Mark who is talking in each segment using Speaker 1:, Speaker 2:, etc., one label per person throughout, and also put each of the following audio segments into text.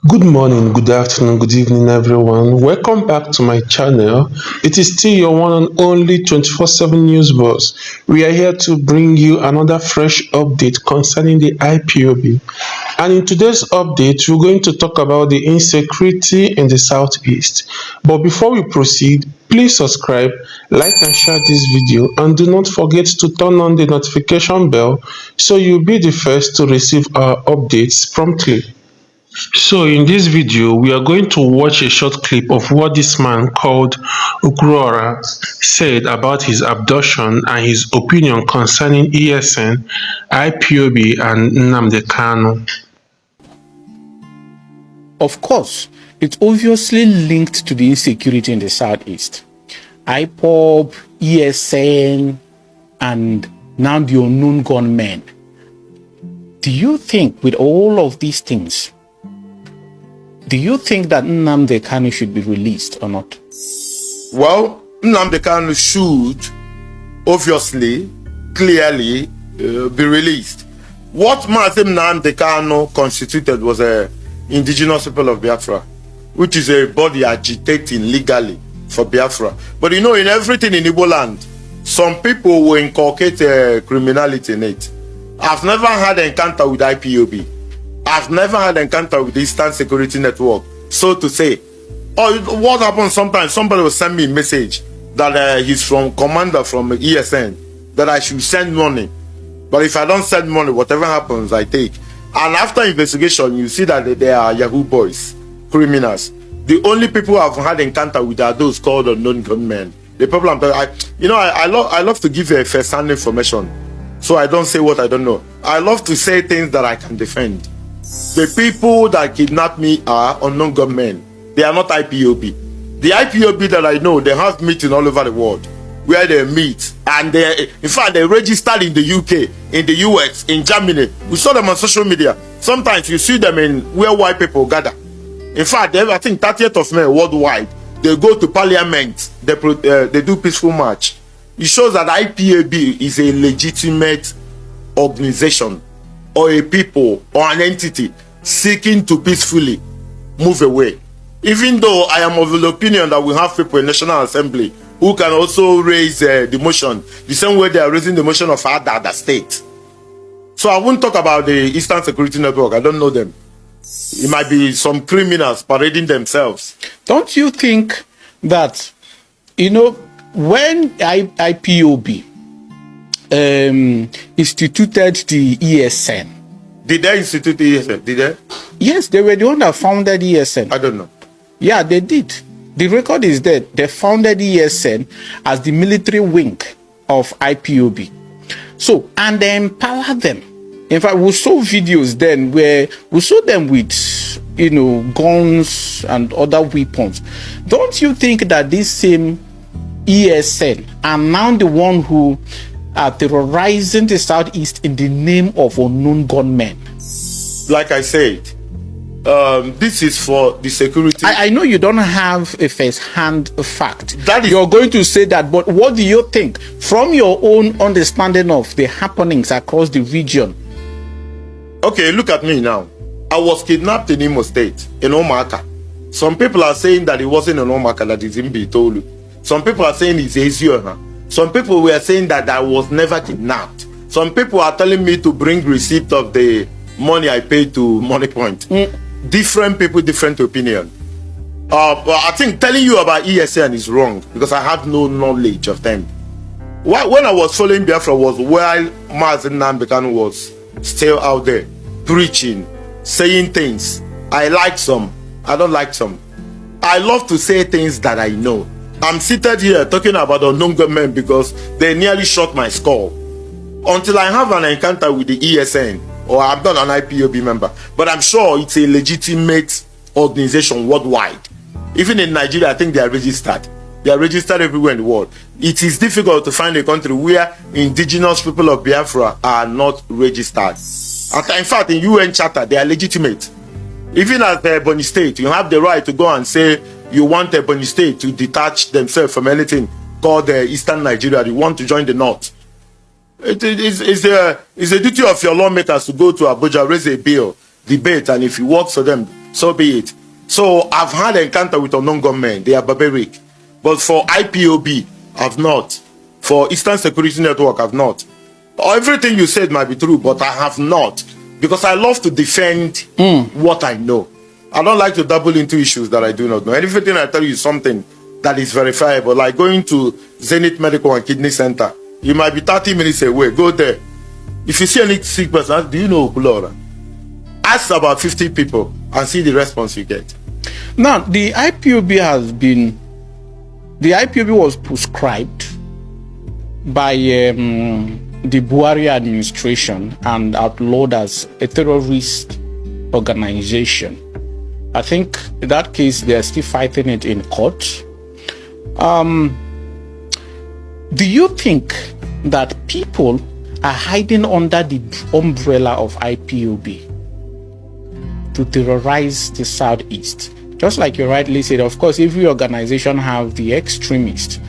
Speaker 1: Good morning, good afternoon, good evening, everyone. Welcome back to my channel. It is still your one and only 24/7 news boss. We are here to bring you another fresh update concerning the IPOB. And in today's update, we're going to talk about the insecurity in the Southeast. But before we proceed, please subscribe, like and share this video, and do not forget to turn on the notification bell so you'll be the first to receive our updates promptly. So in this video, we are going to watch a short clip of what this man called Ukrora said about his abduction and his opinion concerning ESN, IPOB and Nnamdi Kanu.
Speaker 2: Of course, it's obviously linked to the insecurity in the Southeast. IPOB, ESN, and now the unknown gunmen. Do you think with all of these things, do you think that Nnamdi Kanu should be released or not?
Speaker 3: Well, Nnamdi Kanu should obviously, clearly be released. What Mazi Nnamdi Kanu constituted was a indigenous people of Biafra, which is a body agitating legally for Biafra. But you know, in everything in Igbo land, some people will inculcate criminality in it. I've never had an encounter with IPOB. I've never had an encounter with the Eastern Security Network, so to say. Or what happens sometimes, somebody will send me a message that he's from commander from ESN, that I should send money. But if I don't send money, whatever happens, I take. And after investigation, you see that they are Yahoo boys, criminals. The only people I've had encounter with are those called unknown gunmen. The problem, I love to give you a first-hand information, so I don't say what I don't know. I love to say things that I can defend. The people that kidnap me are unknown gunmen. They are not IPOB. The IPOB that I know, they have meetings all over the world where they meet, and in fact, they registered in the UK, in the US, in Germany. We saw them on social media. Sometimes you see them in where white people gather. In fact, I think 30th of May worldwide, they go to parliament, they do peaceful march. It shows that IPOB is a legitimate organization, or a people, or an entity seeking to peacefully move away. Even though I am of the opinion that we have people in National Assembly who can also raise the motion, the same way they are raising the motion of other state. So I won't talk about the Eastern Security Network. I don't know them. It might be some criminals parading themselves.
Speaker 2: Don't you think that, you know, when IPOB instituted the ESN.
Speaker 3: Did they institute the ESN? Did they?
Speaker 2: Yes, they were the one that founded ESN.
Speaker 3: I don't know.
Speaker 2: Yeah, they did. The record is there. They founded ESN as the military wing of IPOB. So, and they empowered them. In fact, we saw videos then where we saw them with, you know, guns and other weapons. Don't you think that this same ESN are now the one who are terrorizing the Southeast in the name of unknown gunmen?
Speaker 3: Like I said, this is for the security.
Speaker 2: I know you don't have a first-hand fact.
Speaker 3: That is,
Speaker 2: you're going to say that, but what do you think from your own understanding of the happenings across the region?
Speaker 3: Okay, look at me now. I was kidnapped in Imo State, in Omaka. Some people are saying that it wasn't in Omaka, that it's in Bitolu. Some people are saying it's Ezioha. Some people were saying that I was never kidnapped. Some people are telling me to bring receipt of the money I paid to Money Point. Different people, different opinion. I think telling you about ESN is wrong because I have no knowledge of them. When I was following Biafra was while Mazi Nnamdi Kanu was still out there preaching, saying things. I like some, I don't like some. I love to say things that I know. I'm seated here talking about unknown gunmen because they nearly shot my skull. Until I have an encounter with the ESN, or I'm not an IPOB member, but I'm sure it's a legitimate organization worldwide. Even in Nigeria, I think they are registered. They are registered everywhere in the world. It is difficult to find a country where indigenous people of Biafra are not registered. In fact, in UN Charter, they are legitimate. Even as Ebonyi State, you have the right to go and say you want Ebonyi State to detach themselves from anything called Eastern Nigeria. You want to join the North. It's a duty of your lawmakers to go to Abuja, raise a bill, debate, and if it works for them, so be it. So I've had encounter with unknown gunmen. They are barbaric. But for IPOB, I've not. For Eastern Security Network, I've not. Everything you said might be true, but I have not. Because I love to defend what I know. I don't like to dabble into issues that I do not know. Everything I tell you is something that is verifiable. Like going to Zenith Medical and Kidney Center. You might be 30 minutes away. Go there. If you see any sick person, ask, do you know Okulora? Ask about 50 people and see the response you get.
Speaker 2: Now, the IPOB was prescribed by the Buhari administration and outlawed as a terrorist organization. I think in that case, they're still fighting it in court. Do you think that people are hiding under the umbrella of IPOB to terrorize the Southeast? Just like you rightly said, of course, every organization have the extremists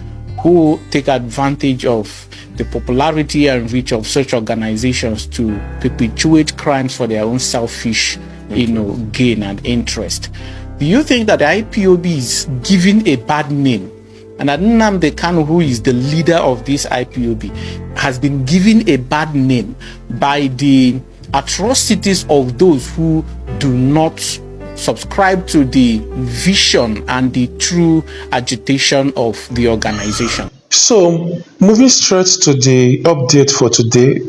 Speaker 2: who take advantage of the popularity and reach of such organizations to perpetuate crimes for their own selfish, gain and interest. Do you think that the IPOB is giving a bad name, and that Nnamdi Kanu, who is the leader of this IPOB, has been given a bad name by the atrocities of those who do not subscribe to the vision and the true agitation of the organization?
Speaker 1: So, moving straight to the update for today,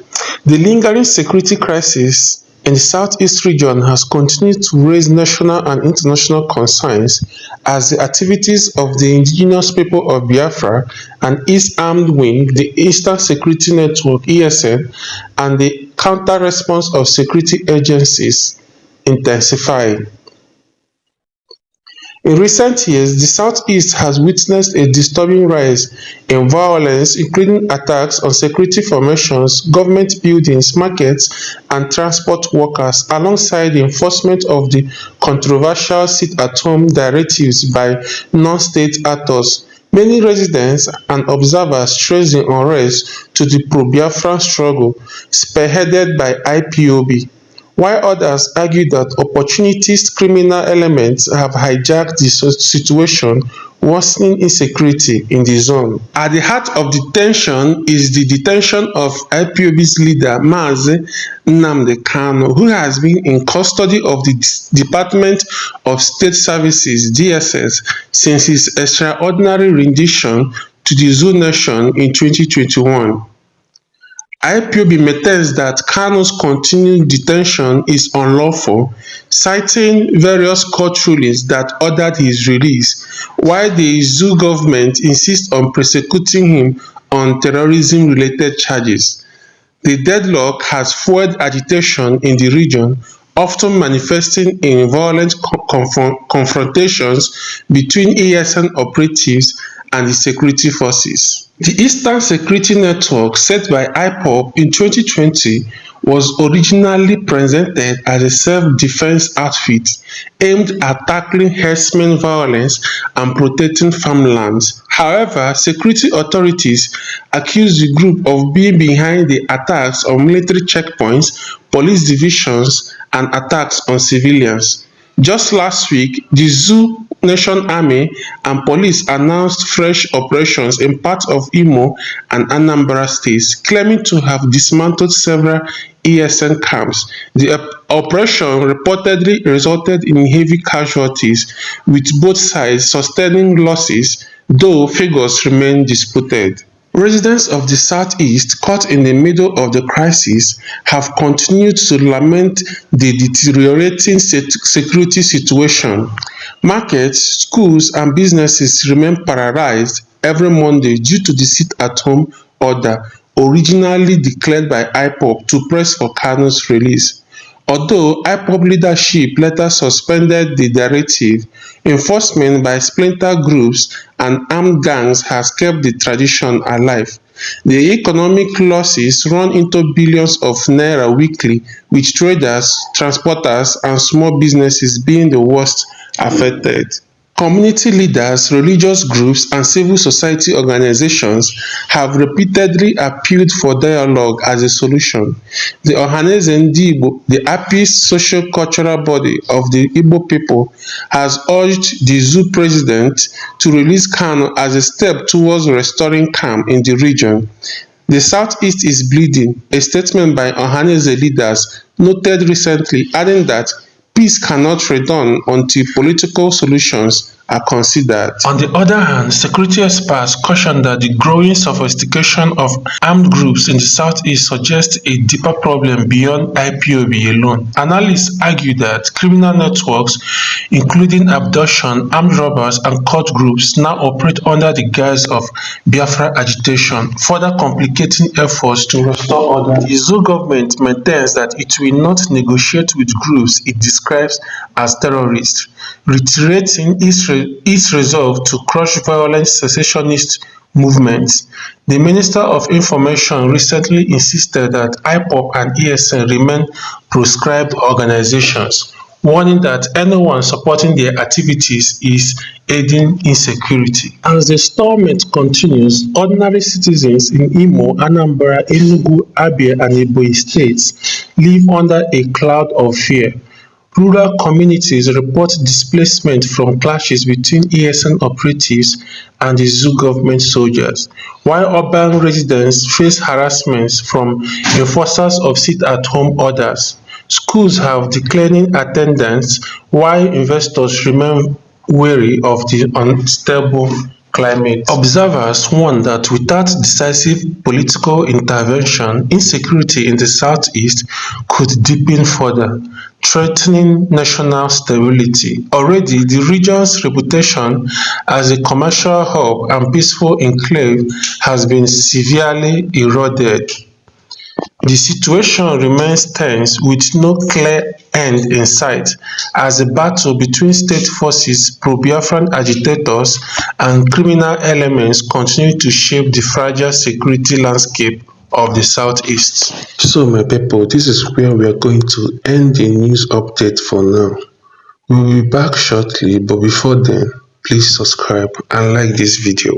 Speaker 1: the lingering security crisis in the Southeast region has continued to raise national and international concerns as the activities of the indigenous people of Biafra and its armed wing, the Eastern Security Network (ESN), and the counter-response of security agencies intensify. In recent years, the Southeast has witnessed a disturbing rise in violence, including attacks on security formations, government buildings, markets, and transport workers, alongside the enforcement of the controversial sit-at-home directives by non-state actors. Many residents and observers trace the unrest to the pro-Biafran struggle spearheaded by IPOB, while others argue that opportunist criminal elements have hijacked the situation, worsening insecurity in the zone. At the heart of the tension is the detention of IPOB's leader, Mazi Nnamdi Kanu, who has been in custody of the Department of State Services (DSS) since his extraordinary rendition to the Zoo Nation in 2021. IPOB maintains that Kanu's continued detention is unlawful, citing various court rulings that ordered his release, while the Zoo government insists on prosecuting him on terrorism-related charges. The deadlock has fueled agitation in the region, often manifesting in violent confrontations between ESN operatives and the security forces. The Eastern Security Network, set by IPOB in 2020, was originally presented as a self-defense outfit aimed at tackling herdsmen violence and protecting farmlands. However, security authorities accuse the group of being behind the attacks on military checkpoints, police divisions, and attacks on civilians. Just last week, the Zoo Nation Army and police announced fresh operations in parts of Imo and Anambra states, claiming to have dismantled several ESN camps. The operation reportedly resulted in heavy casualties, with both sides sustaining losses, though figures remain disputed. Residents of the Southeast, caught in the middle of the crisis, have continued to lament the deteriorating security situation. Markets, schools, and businesses remain paralyzed every Monday due to the sit-at-home order originally declared by IPOB to press for Kanu's release. Although IPOB leadership later suspended the directive, enforcement by splinter groups and armed gangs has kept the tradition alive. The economic losses run into billions of naira weekly, with traders, transporters, and small businesses being the worst affected. Community leaders, religious groups, and civil society organizations have repeatedly appealed for dialogue as a solution. The Ohaneze Ndị Igbo, the apex socio-cultural body of the Igbo people, has urged the zoo president to release Kanu as a step towards restoring calm in the region. The Southeast is bleeding, a statement by Ohaneze leaders noted recently, adding that peace cannot return until political solutions are considered. On the other hand, security experts caution that the growing sophistication of armed groups in the Southeast suggests a deeper problem beyond IPOB alone. Analysts argue that criminal networks, including abduction, armed robbers, and cult groups, now operate under the guise of Biafra agitation, further complicating efforts to restore order. The Zoo government maintains that it will not negotiate with groups it describes as terrorists, reiterating its resolve to crush violent secessionist movements. The Minister of Information recently insisted that IPOB and ESN remain proscribed organizations, warning that anyone supporting their activities is aiding insecurity. As the stalemate continues, ordinary citizens in Imo, Anambra, Enugu, Abia, and Ebonyi states live under a cloud of fear. Rural communities report displacement from clashes between ESN operatives and the zoo government soldiers, while urban residents face harassment from enforcers of sit-at-home orders. Schools have declining attendance, while investors remain wary of the unstable climate. Observers warn that without decisive political intervention, insecurity in the Southeast could deepen further, threatening national stability. Already, the region's reputation as a commercial hub and peaceful enclave has been severely eroded. The situation remains tense with no clear end in sight as the battle between state forces, pro-Biafran agitators, and criminal elements continue to shape the fragile security landscape of the Southeast. So my people, this is where we are going to end the news update for now. We will be back shortly, but before then, please subscribe and like this video.